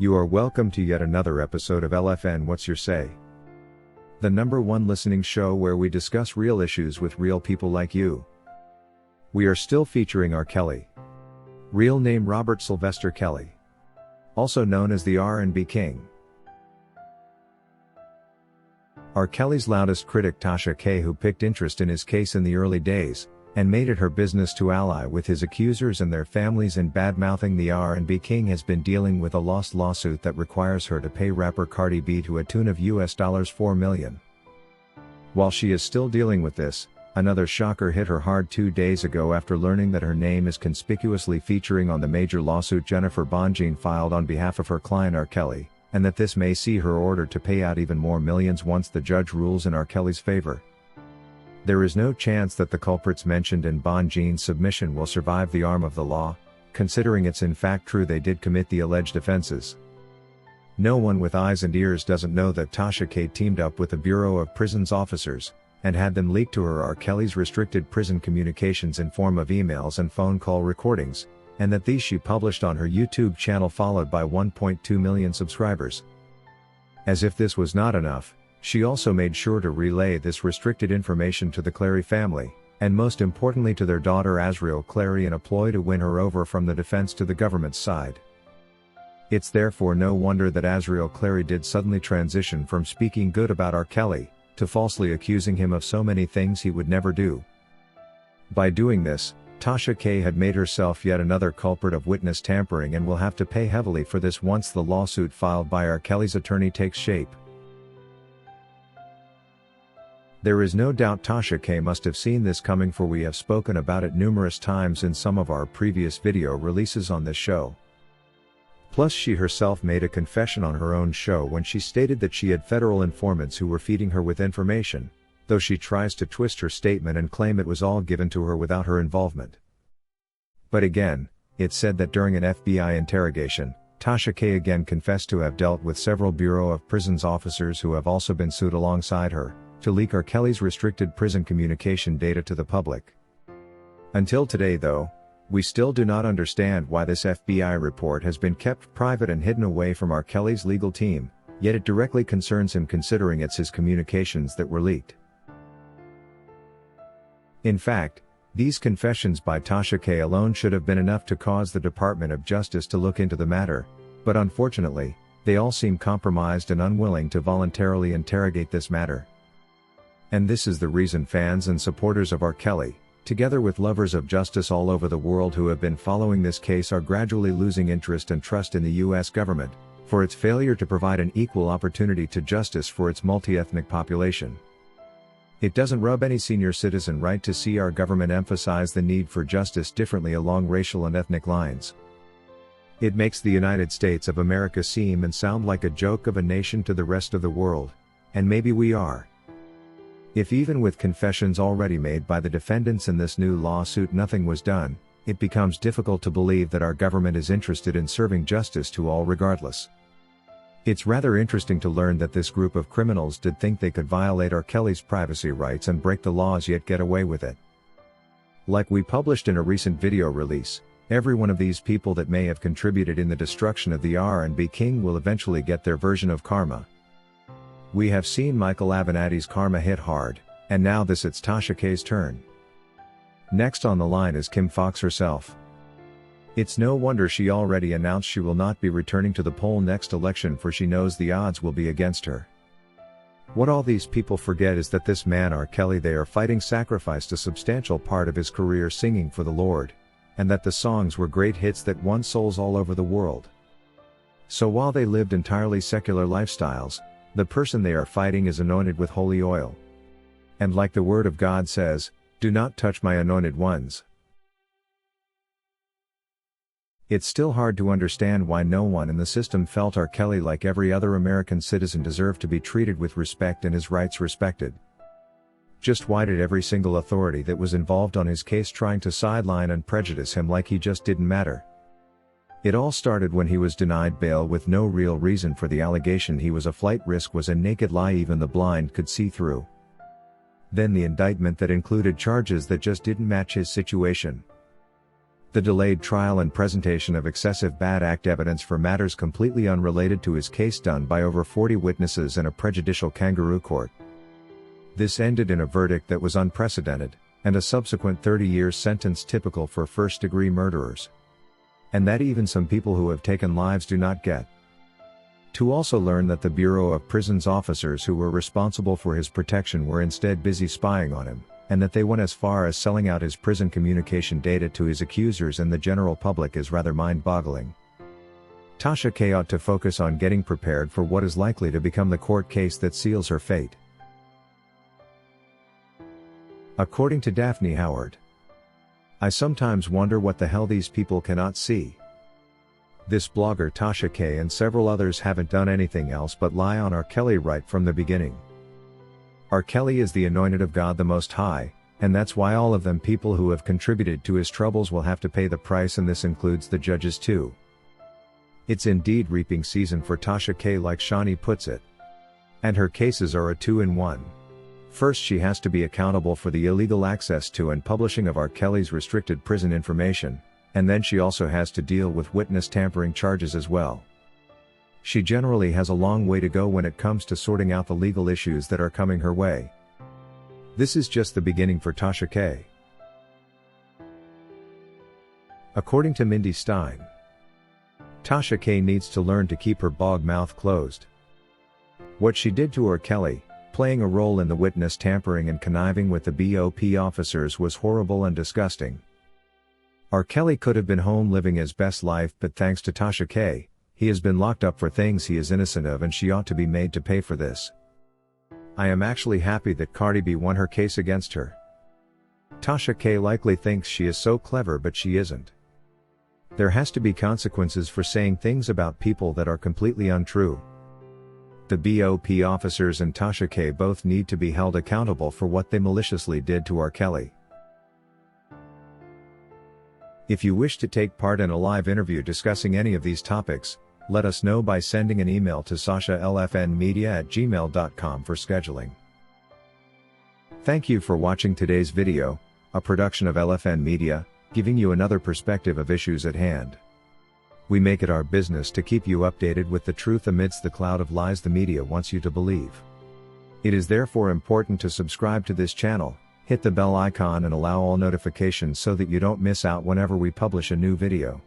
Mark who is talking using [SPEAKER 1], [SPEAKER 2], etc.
[SPEAKER 1] You are welcome to yet another episode of LFN What's Your Say? The #1 listening show where we discuss real issues with real people like you. We are still featuring R. Kelly. Real name Robert Sylvester Kelly. Also known as the R&B King. R. Kelly's loudest critic Tasha K, who picked interest in his case in the early days, and made it her business to ally with his accusers and their families in bad-mouthing the R&B King, has been dealing with a lost lawsuit that requires her to pay rapper Cardi B to a tune of $4 million. While she is still dealing with this, another shocker hit her hard 2 days ago after learning that her name is conspicuously featuring on the major lawsuit Jennifer Bonjean filed on behalf of her client R. Kelly, and that this may see her ordered to pay out even more millions once the judge rules in R. Kelly's favor. There is no chance that the culprits mentioned in Bonjean's submission will survive the arm of the law, considering it's in fact true they did commit the alleged offenses. No one with eyes and ears doesn't know that Tasha K teamed up with the Bureau of Prisons officers, and had them leak to her R. Kelly's restricted prison communications in form of emails and phone call recordings, and that these she published on her YouTube channel, followed by 1.2 million subscribers. As if this was not enough, she also made sure to relay this restricted information to the Clary family, and most importantly to their daughter Azriel Clary, in a ploy to win her over from the defense to the government's side. It's therefore no wonder that Azriel Clary did suddenly transition from speaking good about R. Kelly, to falsely accusing him of so many things he would never do. By doing this, Tasha K had made herself yet another culprit of witness tampering and will have to pay heavily for this once the lawsuit filed by R. Kelly's attorney takes shape. There is no doubt Tasha K must have seen this coming, for we have spoken about it numerous times in some of our previous video releases on this show. Plus, she herself made a confession on her own show when she stated that she had federal informants who were feeding her with information, though she tries to twist her statement and claim it was all given to her without her involvement. But again, it's said that during an FBI interrogation, Tasha K again confessed to have dealt with several Bureau of Prisons officers who have also been sued alongside her, to leak R. Kelly's restricted prison communication data to the public. Until today though, we still do not understand why this FBI report has been kept private and hidden away from R. Kelly's legal team, yet it directly concerns him, considering it's his communications that were leaked. In fact, these confessions by Tasha K alone should have been enough to cause the Department of Justice to look into the matter, but unfortunately, they all seem compromised and unwilling to voluntarily interrogate this matter. And this is the reason fans and supporters of R. Kelly, together with lovers of justice all over the world who have been following this case, are gradually losing interest and trust in the US government, for its failure to provide an equal opportunity to justice for its multi-ethnic population. It doesn't rub any senior citizen right to see our government emphasize the need for justice differently along racial and ethnic lines. It makes the United States of America seem and sound like a joke of a nation to the rest of the world, and maybe we are. If even with confessions already made by the defendants in this new lawsuit nothing was done, it becomes difficult to believe that our government is interested in serving justice to all regardless. It's rather interesting to learn that this group of criminals did think they could violate R. Kelly's privacy rights and break the laws yet get away with it. Like we published in a recent video release, every one of these people that may have contributed in the destruction of the R&B King will eventually get their version of karma. We have seen Michael Avenatti's karma hit hard, and now it's Tasha K's turn. Next on the line is Kim Foxx herself. It's no wonder she already announced she will not be returning to the poll next election, for she knows the odds will be against her. What all these people forget is that this man R. Kelly they are fighting sacrificed a substantial part of his career singing for the Lord, and that the songs were great hits that won souls all over the world. So while they lived entirely secular lifestyles, the person they are fighting is anointed with holy oil. And like the word of God says, "Do not touch my anointed ones." It's still hard to understand why no one in the system felt R. Kelly, like every other American citizen, deserved to be treated with respect and his rights respected. Just why did every single authority that was involved on his case trying to sideline and prejudice him like he just didn't matter? It all started when he was denied bail with no real reason for the allegation he was a flight risk was a naked lie even the blind could see through. Then the indictment that included charges that just didn't match his situation. the delayed trial and presentation of excessive bad act evidence for matters completely unrelated to his case done by over 40 witnesses and a prejudicial kangaroo court. This ended in a verdict that was unprecedented, and a subsequent 30-year sentence typical for first-degree murderers. And that even some people who have taken lives do not get. To also learn that the Bureau of Prisons officers who were responsible for his protection were instead busy spying on him, and that they went as far as selling out his prison communication data to his accusers and the general public is rather mind-boggling. Tasha K ought to focus on getting prepared for what is likely to become the court case that seals her fate. According to Daphne Howard, I sometimes wonder what the hell these people cannot see. This blogger Tasha K and several others haven't done anything else but lie on R. Kelly right from the beginning. R. Kelly is the anointed of God the Most High, and that's why all of them people who have contributed to his troubles will have to pay the price, and this includes the judges too. It's indeed reaping season for Tasha K, like Shawnee puts it. And her cases are a two-in-one. First, she has to be accountable for the illegal access to and publishing of R. Kelly's restricted prison information, and then she also has to deal with witness tampering charges as well. She generally has a long way to go when it comes to sorting out the legal issues that are coming her way. This is just the beginning for Tasha K. According to Mindy Stein, Tasha K needs to learn to keep her bog mouth closed. What she did to R. Kelly, playing a role in the witness tampering and conniving with the BOP officers, was horrible and disgusting. R. Kelly could have been home living his best life, but thanks to Tasha K, he has been locked up for things he is innocent of, and she ought to be made to pay for this. I am actually happy that Cardi B won her case against her. Tasha K likely thinks she is so clever, but she isn't. There has to be consequences for saying things about people that are completely untrue. The BOP officers and Tasha K both need to be held accountable for what they maliciously did to R. Kelly. If you wish to take part in a live interview discussing any of these topics, let us know by sending an email to sashalfnmedia@gmail.com for scheduling. Thank you for watching today's video, a production of LFN Media, giving you another perspective of issues at hand. We make it our business to keep you updated with the truth amidst the cloud of lies the media wants you to believe. It is therefore important to subscribe to this channel, hit the bell icon and allow all notifications so that you don't miss out whenever we publish a new video.